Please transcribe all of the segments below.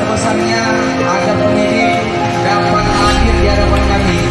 besar-besarnya agar penyidik dapat hadir di hadapan kami.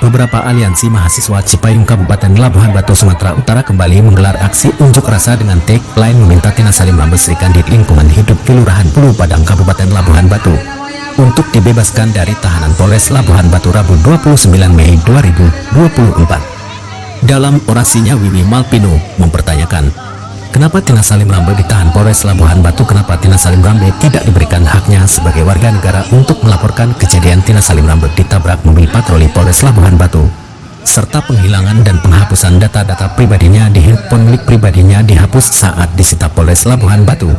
Beberapa aliansi mahasiswa Cipayung Kabupaten Labuhan Batu Sumatera Utara kembali menggelar aksi unjuk rasa dengan tagline meminta Tina Salim Rambe Serikan di lingkungan hidup Kelurahan Pulau Padang Kabupaten Labuhan Batu untuk dibebaskan dari tahanan Polres Labuhan Batu Rabu 29 Mei 2024. Dalam orasinya, Wiwi Malpino mempertanyakan, kenapa Tina Salim Rambe ditahan Polres Labuhan Batu? Kenapa Tina Salim Rambe tidak diberikan haknya sebagai warga negara untuk melaporkan kejadian Tina Salim Rambe ditabrak mobil patroli Polres Labuhan Batu, serta penghilangan dan penghapusan data-data pribadinya di handphone milik pribadinya dihapus saat disita Polres Labuhan Batu?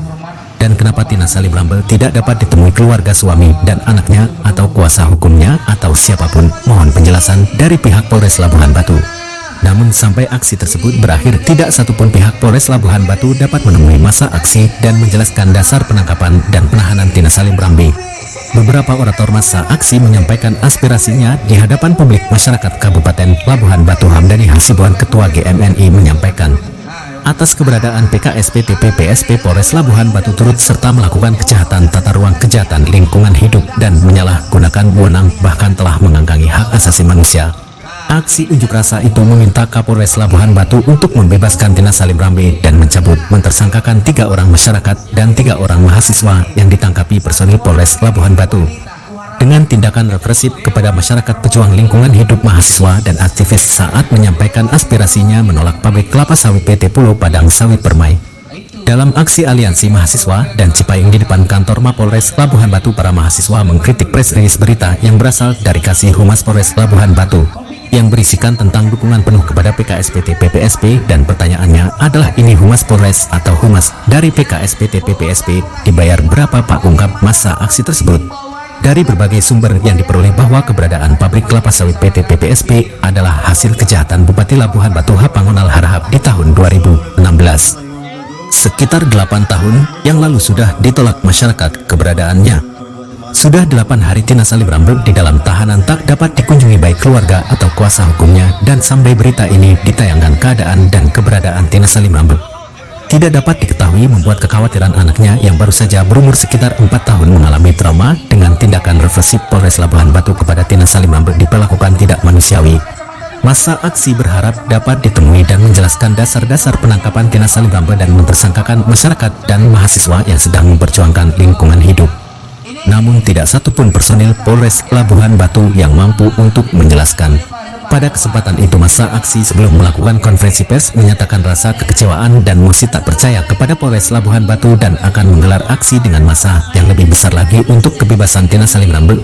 Dan kenapa Tina Salim Rambe tidak dapat ditemui keluarga suami dan anaknya atau kuasa hukumnya atau siapapun? Mohon penjelasan dari pihak Polres Labuhan Batu. Namun sampai aksi tersebut berakhir, tidak satupun pihak Polres Labuhan Batu dapat menemui masa aksi dan menjelaskan dasar penangkapan dan penahanan Tina Salim Rambe. Beberapa orator masa aksi menyampaikan aspirasinya di hadapan publik masyarakat Kabupaten Labuhan Batu. Hamdani Hasibuan, Ketua GMNI, menyampaikan, atas keberadaan PKSP TPPSP Polres Labuhan Batu turut serta melakukan kejahatan tata ruang, kejahatan lingkungan hidup, dan menyalahgunakan wewenang bahkan telah mengangkangi hak asasi manusia. Aksi unjuk rasa itu meminta Kapolres Labuhan Batu untuk membebaskan Tina Salim Rambe dan mencabut mentersangkakan 3 orang masyarakat dan 3 orang mahasiswa yang ditangkapi personil Polres Labuhan Batu dengan tindakan represif kepada masyarakat pejuang lingkungan hidup, mahasiswa, dan aktivis saat menyampaikan aspirasinya menolak pabrik kelapa sawit PT Pulau Padang Sawit Permai. Dalam aksi aliansi mahasiswa dan Cipayung di depan kantor Mapolres Labuhan Batu, para mahasiswa mengkritik press release berita yang berasal dari Kasih Humas Polres Labuhan Batu yang berisikan tentang dukungan penuh kepada PKSP TPPSP, dan pertanyaannya adalah, ini Humas Polres atau Humas dari PKSP TPPSP dibayar berapa Pak? Ungkap masa aksi tersebut. Dari berbagai sumber yang diperoleh bahwa keberadaan pabrik kelapa sawit PT PPSP adalah hasil kejahatan Bupati Labuhan Batu Hapangonal Harahap di tahun 2016. Sekitar 8 tahun yang lalu sudah ditolak masyarakat keberadaannya. Sudah 8 hari Tina Salim Rambe di dalam tahanan tak dapat dikunjungi baik keluarga atau kuasa hukumnya, dan sampai berita ini ditayangkan keadaan dan keberadaan Tina Salim Rambe tidak dapat diketahui membuat kekhawatiran anaknya yang baru saja berumur sekitar 4 tahun mengalami trauma dengan tindakan represif Polres Labuhan Batu kepada Tina Salim Rambe diperlakukan tidak manusiawi. Masa aksi berharap dapat ditemui dan menjelaskan dasar-dasar penangkapan Tina Salim Rambe dan mentersangkakan masyarakat dan mahasiswa yang sedang memperjuangkan lingkungan hidup. Namun tidak satupun personil Polres Labuhan Batu yang mampu untuk menjelaskan. Pada kesempatan itu, masa aksi sebelum melakukan konferensi pers menyatakan rasa kekecewaan dan masih tak percaya kepada Polres Labuhan Batu dan akan menggelar aksi dengan massa yang lebih besar lagi untuk kebebasan Tina Salim Rambe.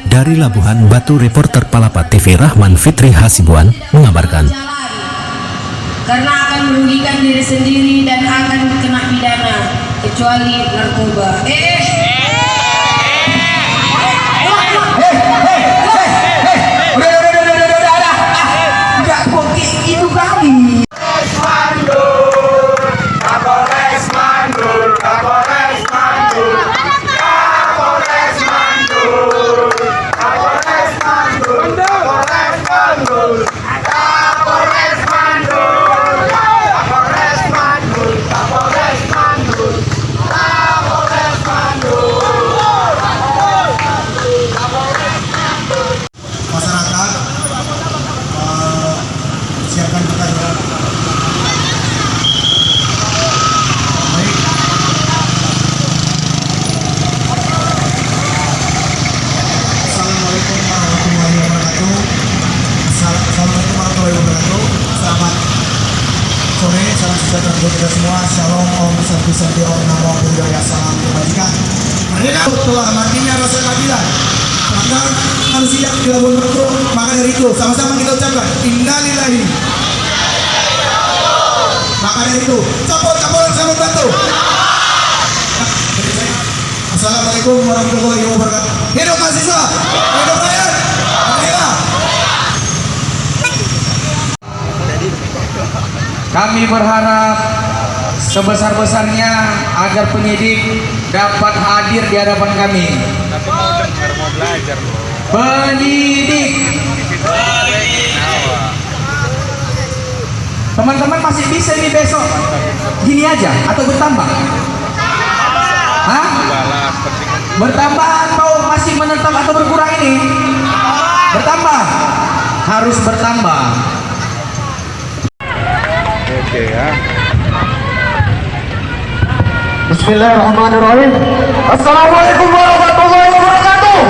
Dari Labuhan Batu, reporter Palapa TV Rahman Fitri Hasibuan mengabarkan. Karena akan merugikan diri sendiri dan akan kena pidana kecuali narkoba. untuk kita semua. Shalom, Om Santi Santi, Om Namo Buddhaya, salam kebajikan. Merdeka telah matinya rasa keadilan. Maka harus siap di Labuan Batu. Maka dari itu sama-sama kita ucapkan innalillahi. Maka dari itu capur-capuran Labuan Batu. Assalamualaikum warahmatullahi wabarakatuh. Hidup mahasiswa, hidup rakyat, merdeka. Kami berharap sebesar-besarnya agar penyidik dapat hadir di hadapan kami. Tapi mau belajar loh. Penyidik. Teman-teman masih bisa ini besok gini aja atau bertambah? Hah? Bertambah atau masih menetap atau berkurang ini? Bertambah. Harus bertambah. Oke ya. Bismillahirrahmanirrahim. Assalamualaikum warahmatullahi wabarakatuh.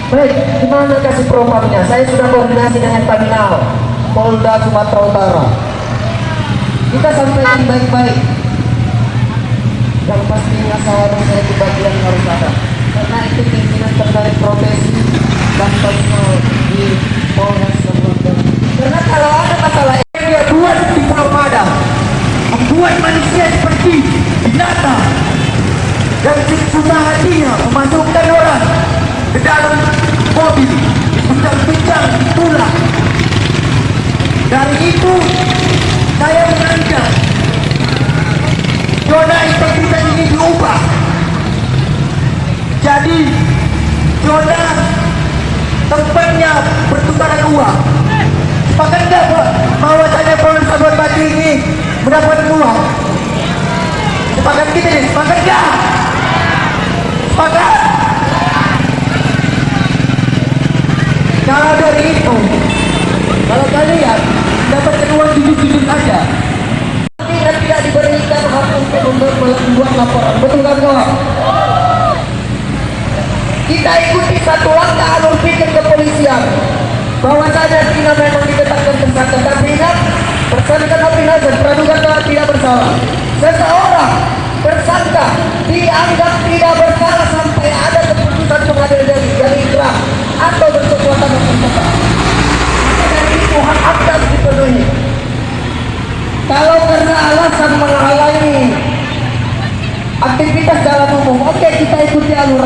Baik, gimana kasih propamnya? Saya sudah koordinasi dengan Paminal Polda Sumatera Utara. Kita sampaikan baik-baik. Yang pastinya seharusnya di bagian harus ada. Karena itu pimpinan terkait profesi dan personal di Polres Labuan. Karena kalau ada masalah yang dia buat di Pulau Padang, membuat manusia seperti binatang dan susah hatinya memasukkan orang ke dalam mobil, bincang-bincang pulang. Dari itu saya mengancam zona integritas ini diubah. Jadi zona tempatnya pertukaran uang. Sepakat tidak bahwasanya Polres Labuan Batu ini mendapat uang? Sepakat kita nih, sepakat tidak? Sepakat? Kalau dari itu, kalau kalian dapatkan uang jujur-jujur aja, tidak diberikan hak untuk membuat laporan. Betul kan kawan? Kita ikuti satu langkah alur pikir kepolisian bahwasanya Tina memang ditetapkan tersangka, tapi ingat tersangka dan praduga tidak bersalah. Seseorang tersangka dianggap tidak bersalah sampai ada keputusan pengadilan yang inkrah atau berkekuatan hukum tetap. Maka dari itu hak akta dipenuhi. Kalau karena alasan menghalangi aktivitas jalan umum, oke, kita ikuti alur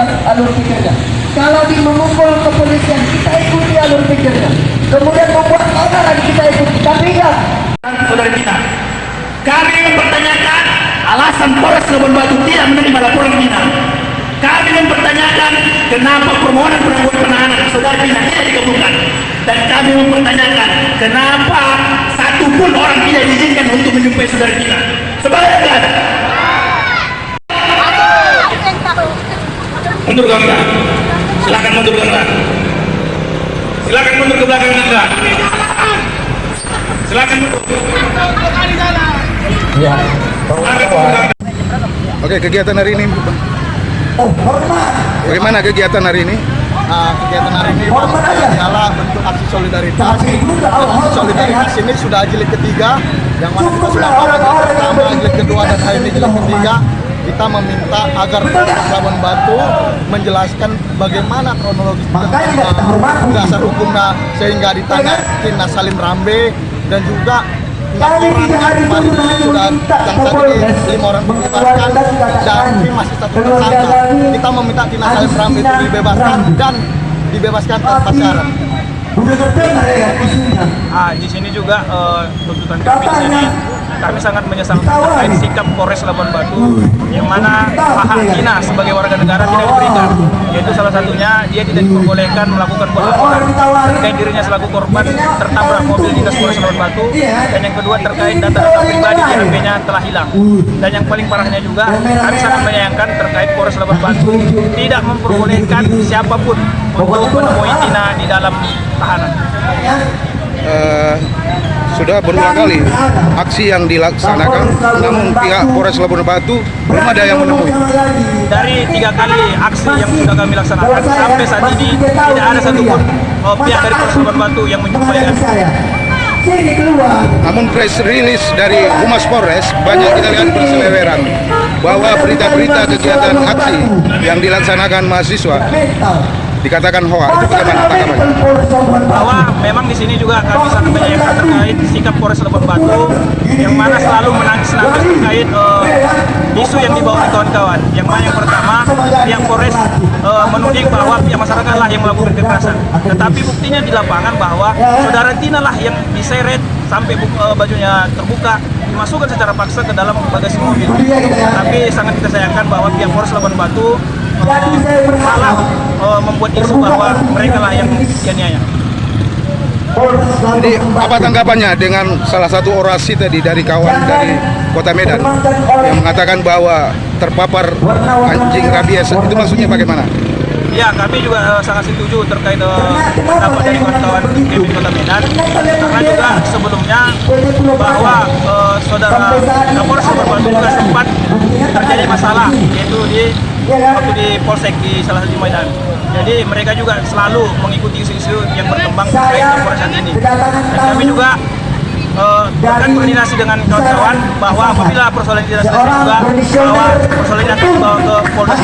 pikirnya. Kalau di memukul kepolisian, kita ikuti alur pikirnya. Kemudian membuat orang kita ikuti. Tapi ingat, saudara kita, kami mempertanyakan alasan Polres Labuan Batu tidak menerima laporan kita. Kami mempertanyakan kenapa permohonan penangguhan penahanan saudara Pina tidak dikabulkan. Dan kami mempertanyakan kenapa satu pun orang tidak diizinkan untuk menjumpai saudara Pina. Sebaliknya, mundur ke belakang. Silakan mundur ke belakang. Silakan mundur ke belakang Anda. Silakan mundur. Ya. Oke, kegiatan hari ini. Oh, hormat. Bagaimana kegiatan hari ini? Kegiatan hari ini adalah bentuk aksi solidaritas. Aksi solidaritas ini sudah jilid ketiga, yang mana kita sudah jilid pertama, jilid kedua, dan hari ini jilid ketiga. Kita meminta agar Polres Labuan Batu menjelaskan bagaimana kronologis dasar hukumnya sehingga ditangani Tina Salim Rambe dan juga 6 orang yang kemarin sudah yang tadi 5 orang dibebaskan dan ini masih satu tersangka. Kita meminta Tina Salim Rambe itu dibebaskan dan dibebaskan tanpa syarat. Di sini juga tuntutan kami di sini, kami sangat menyesalkan terkait sikap Polres Labuan Batu yang mana hak Tina sebagai warga negara tidak diberikan, yaitu salah satunya dia tidak diperbolehkan melakukan pelaporan terkait dirinya selaku korban tertabrak mobil dinas Polres Labuan Batu, dan yang kedua terkait data-data pribadi di HP-nya telah hilang, dan yang paling parahnya juga kami sangat menyayangkan terkait Polres Labuan Batu tidak memperbolehkan siapapun untuk menemui Tina di dalam tahanan. sudah berulang kali aksi yang dilaksanakan, namun pihak Polres Labuan Batu belum ada yang menemui. Dari 3 kali aksi yang sudah kami laksanakan sampai saat ini tidak ada satupun pihak dari Polres Labuan Batu yang menjumpai kami. Sini keluar. Namun press release dari Humas Polres banyak kita lihat berseliweran bahwa berita-berita kegiatan aksi yang dilaksanakan mahasiswa dikatakan hoax. Itu bagaimana tanggapannya? Bahwa memang di sini juga kami sangat menyayangkan terkait sikap Polres Labuan Batu yang mana selalu menangis-nangis terkait isu yang dibawa oleh kawan-kawan. Yang mana yang pertama, pihak Polres menuding bahwa pihak masyarakat lah yang melakukan kekerasan. Tetapi buktinya di lapangan bahwa saudara Tina lah yang diseret sampai bajunya terbuka, dimasukkan secara paksa ke dalam bagasi mobil. Tapi sangat kita sayangkan bahwa pihak Polres Labuan Batu malah membuat isu bahwa mereka lah yang dianiaya. Jadi apa tanggapannya dengan salah satu orasi tadi dari kawan dari Kota Medan yang mengatakan bahwa terpapar anjing rabies, itu maksudnya bagaimana? Ya, kami juga sangat setuju terkait pendapat dari kawan-kawan BPM Kota Medan, karena juga sebelumnya bahwa saudara Kapolres Labuan Batu juga sempat terjadi masalah, yaitu waktu di Polsek di salah satu Medan. Jadi mereka juga selalu mengikuti isu-isu yang berkembang terkait Kapolres saat ini. Dan kami juga akan koordinasi dengan kawan-kawan bahwa apabila persoalan tidak selesai juga bahwa persoalan nanti dibawa ke Polres.